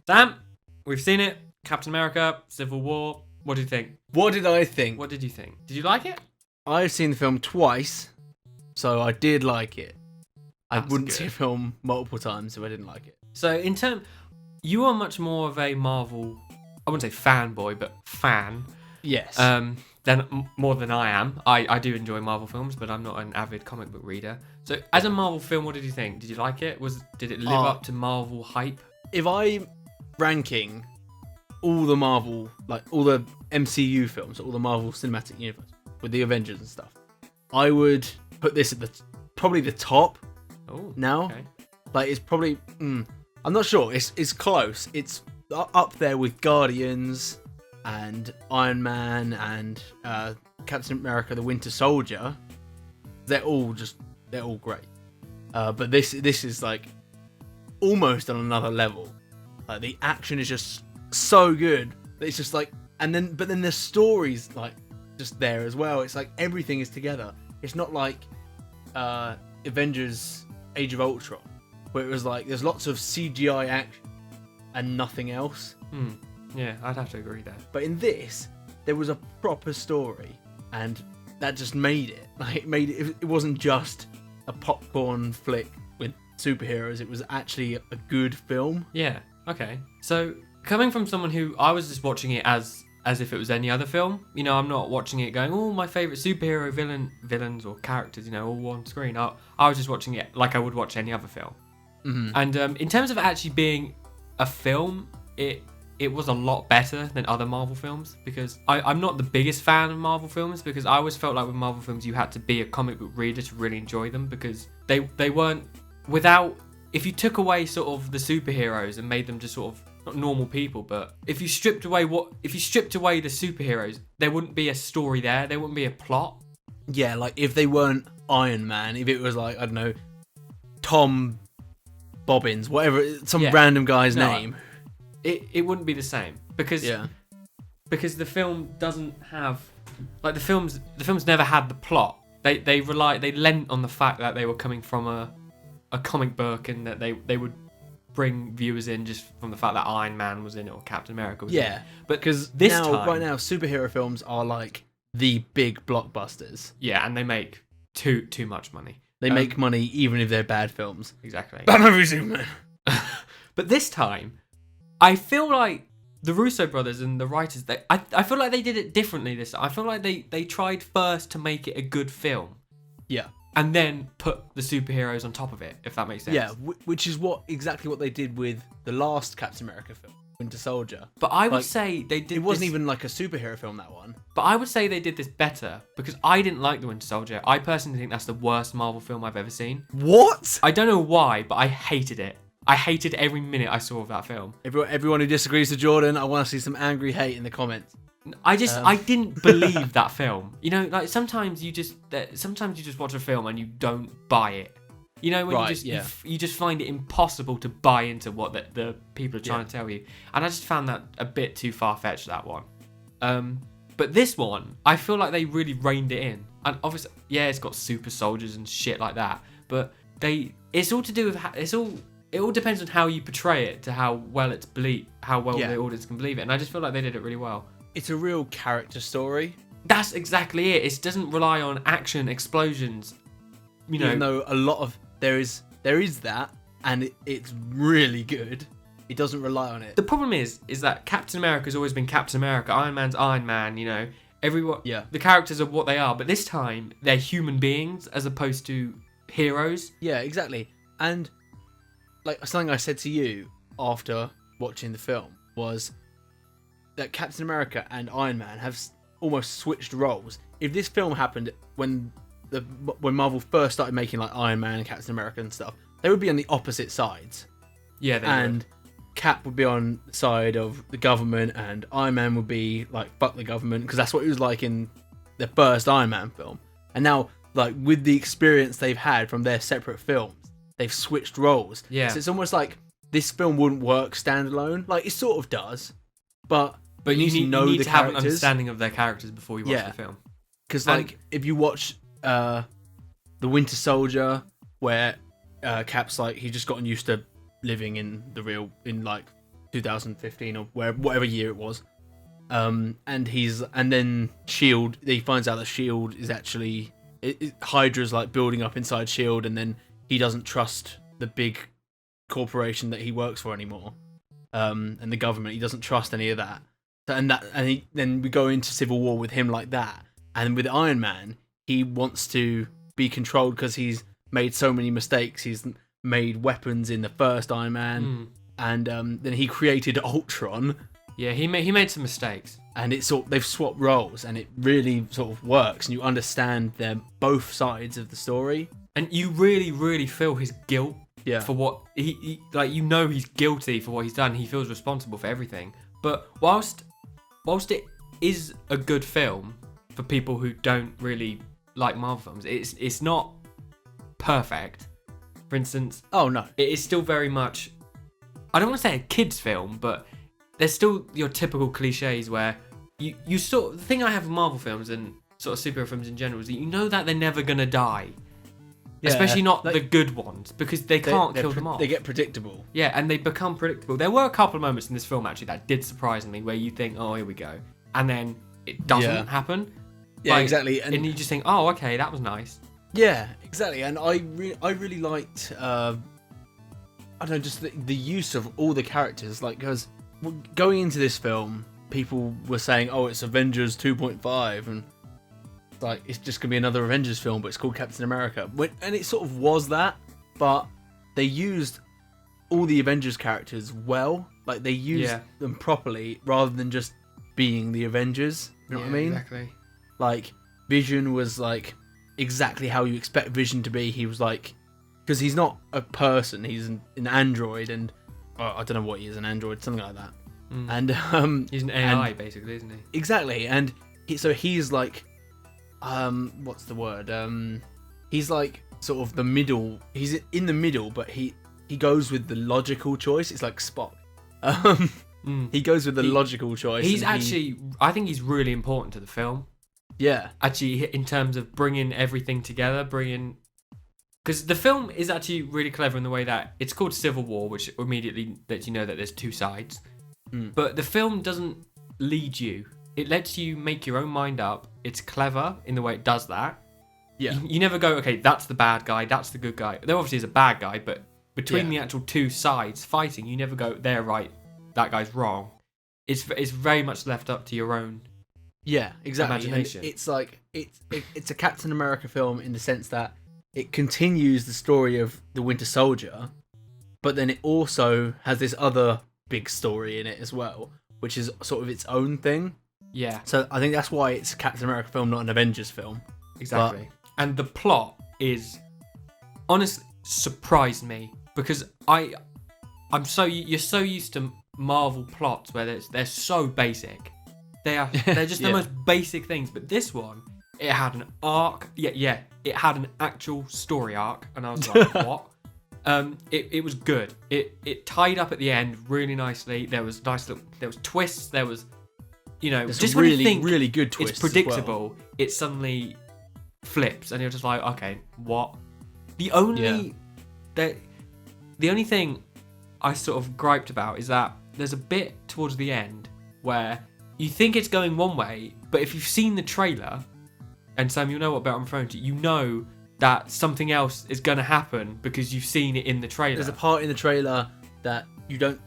Sam, we've seen it. Captain America, Civil War. What do you think? What did I think? What did you think? Did you like it? I've seen the film twice, so I did like it. I That's wouldn't good. see a film multiple times if I didn't like it. So you are much more of a Marvel, I wouldn't say fanboy, but fan. Yes. More than I am. I do enjoy Marvel films, but I'm not an avid comic book reader. So as a Marvel film, what did you think? Did you like it? Did it live up to Marvel hype? If I'm ranking all the Marvel, like all the MCU films, all the Marvel Cinematic Universe, with the Avengers and stuff, I would put this at probably the top. Oh, now. Okay. Like it's probably, I'm not sure. It's close. It's up there with Guardians and Iron Man and Captain America: The Winter Soldier. They're all great. But this is like almost on another level. Like the action is just so good. It's just like, but then the story's like just there as well. It's like everything is together. It's not like Avengers: Age of Ultron, where it was like there's lots of CGI action and nothing else. Yeah, I'd have to agree there. But in this, there was a proper story, and that just made it. Like it wasn't just a popcorn flick with superheroes. It was actually a good film. Yeah. Okay. So coming from someone who I was just watching it as if it was any other film, I'm not watching it going, oh, my favorite superhero villains or characters, all on screen. I was just watching it like I would watch any other film. Mm-hmm. And in terms of actually being a film, it was a lot better than other Marvel films, because I'm not the biggest fan of Marvel films, because I always felt like with Marvel films you had to be a comic book reader to really enjoy them, because they weren't if you took away sort of the superheroes and made them just sort of not normal people, but if you stripped away the superheroes, there wouldn't be a story there wouldn't be a plot. Yeah, like if they weren't Iron Man, if it was like, I don't know, Tom Bobbins, whatever, some random guy's name, it wouldn't be the same, because the film doesn't have, like, the films never had the plot. They lent on the fact that they were coming from a comic book, and that they would bring viewers in just from the fact that Iron Man was in it or Captain America was in it. But because right now superhero films are like the big blockbusters. Yeah, and they make too much money. They make money even if they're bad films. Exactly. Batman v Superman. But this time, I feel like the Russo brothers and the writers, I feel like they did it differently this time. I feel like they tried first to make it a good film. Yeah. And then put the superheroes on top of it, if that makes sense. Yeah, which is exactly what they did with the last Captain America film, Winter Soldier. But I would say they did. It wasn't even like a superhero film, that one. But I would say they did this better, because I didn't like the Winter Soldier. I personally think that's the worst Marvel film I've ever seen. What? I don't know why, but I hated it. I hated every minute I saw of that film. Everyone who disagrees with Jordan, I want to see some angry hate in the comments. I didn't believe that film. Like sometimes you just watch a film and you don't buy it. When you just find it impossible to buy into what the people are trying to tell you. And I just found that a bit too far-fetched, that one. But this one, I feel like they really reined it in. And obviously, it's got super soldiers and shit like that. But it's all to do with it all depends on how you portray it, to how well the audience can believe it. And I just feel like they did it really well. It's a real character story. That's exactly it. It doesn't rely on action, explosions. Even though a lot of there is that, and it's really good. It doesn't rely on it. The problem is that Captain America's always been Captain America. Iron Man's Iron Man. Everyone. Yeah. The characters are what they are, but this time they're human beings as opposed to heroes. Yeah, exactly. And like something I said to you after watching the film was that Captain America and Iron Man have almost switched roles. If this film happened when Marvel first started making like Iron Man and Captain America and stuff, they would be on the opposite sides. Yeah, they would. Cap would be on the side of the government, and Iron Man would be like, fuck the government, because that's what he was like in the first Iron Man film. And now, like, with the experience they've had from their separate films, they've switched roles. Yeah. So it's almost like this film wouldn't work standalone. Like, it sort of does, but you need to have an understanding of their characters before you watch the film. Because, like, if you watch The Winter Soldier, where Cap's like, he's just gotten used to living in 2015 or whatever year it was. And then Shield. He finds out that Shield is actually Hydra's like building up inside Shield, and then he doesn't trust the big corporation that he works for anymore, and the government. He doesn't trust any of that. Then we go into Civil War with him like that, and with Iron Man, he wants to be controlled because he's made so many mistakes. He's made weapons in the first Iron Man, and then he created Ultron. Yeah, he made some mistakes, and they've swapped roles, and it really sort of works, and you understand both sides of the story, and you really, really feel his guilt for what he he's guilty for what he's done. He feels responsible for everything. But whilst it is a good film for people who don't really like Marvel films, it's not perfect. For instance, it is still very much, I don't want to say a kid's film, but there's still your typical cliches where you sort of, the thing I have with Marvel films and sort of superhero films in general is that you know that they're never gonna die. Yeah, especially not the good ones, because they can't kill them off. They get predictable. Yeah, and they become predictable. There were a couple of moments in this film actually that did surprise me, where you think, oh, here we go, and then it doesn't happen. Yeah, exactly. And you just think, oh, okay, that was nice. Yeah, exactly. And I really liked, I don't know, just the use of all the characters. Like, because going into this film, people were saying, oh, it's Avengers 2.5, and like it's just gonna be another Avengers film, but it's called Captain America. And it sort of was that, but they used all the Avengers characters well. Like they used them properly, rather than just being the Avengers. You know what I mean? Exactly. Like Vision was like exactly how you expect Vision to be. He was like, because he's not a person, he's an android, and I don't know what he is, an android, something like that. And he's an AI basically, isn't he? Exactly. And he's like, what's the word? He's like sort of the middle. He's in the middle, but he goes with the logical choice. It's like Spock. He goes with the logical choice. He's actually, I think he's really important to the film. Yeah. Actually, in terms of bringing everything together, because the film is actually really clever in the way that it's called Civil War, which immediately lets you know that there's two sides. But the film doesn't lead you. It lets you make your own mind up. It's clever in the way it does that. Yeah. You never go, okay, that's the bad guy, that's the good guy. There obviously is a bad guy, but between the actual two sides fighting, you never go, they're right, that guy's wrong. It's very much left up to your own imagination. And it's like it's a Captain America film in the sense that it continues the story of the Winter Soldier, but then it also has this other big story in it as well, which is sort of its own thing. Yeah. So I think that's why it's a Captain America film, not an Avengers film. Exactly. And the plot is honestly surprised me, because you're so used to Marvel plots where they're so basic. They're just the most basic things. But this one, it had an arc. Yeah. It had an actual story arc, and I was like, what? It was good. It tied up at the end really nicely. There was twists. There was, just really, when you think really good twists. It's predictable. It suddenly flips, and you're just like, okay, what? The only thing I sort of griped about is that there's a bit towards the end where you think it's going one way, but if you've seen the trailer, and Sam, you know what I'm referring to, you know that something else is going to happen because you've seen it in the trailer. There's a part in the trailer that you don't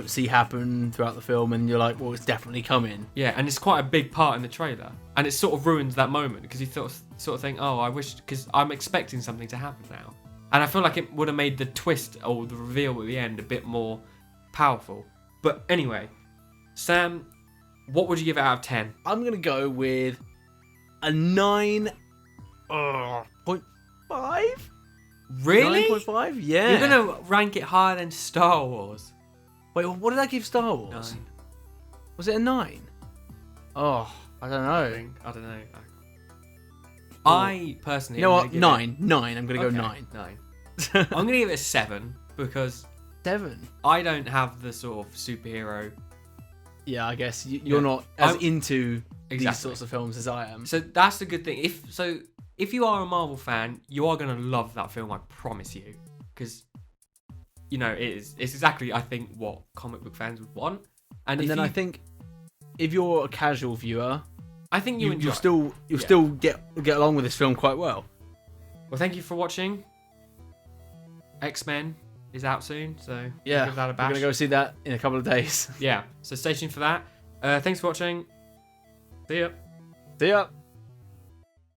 see happen throughout the film, and you're like, well, it's definitely coming. Yeah, and it's quite a big part in the trailer, and it sort of ruins that moment because you sort of think, oh, I wish, because I'm expecting something to happen now, and I feel like it would have made the twist or the reveal at the end a bit more powerful. But anyway, Sam, what would you give it out of 10? I'm gonna go with a 9.5. Really? 9.5? Yeah. You're gonna rank it higher than Star Wars? Wait, what did I give Star Wars? 9. Was it a 9? Oh, I don't know. I don't know. I personally, you know what? 9. I'm gonna go 9. 9. I'm gonna give it a 7 because 7. I don't have the sort of superhero. Yeah, I guess you're not as into these sorts of films as I am. So that's the good thing. If you are a Marvel fan, you are gonna love that film. I promise you, because it's exactly, I think, what comic book fans would want. And then I think if you're a casual viewer, I think you'll still get along with this film quite well. Well, thank you for watching. X-Men is out soon, so yeah, give that a bash. We're gonna go see that in a couple of days. Yeah, so stay tuned for that. Thanks for watching. See ya. See ya.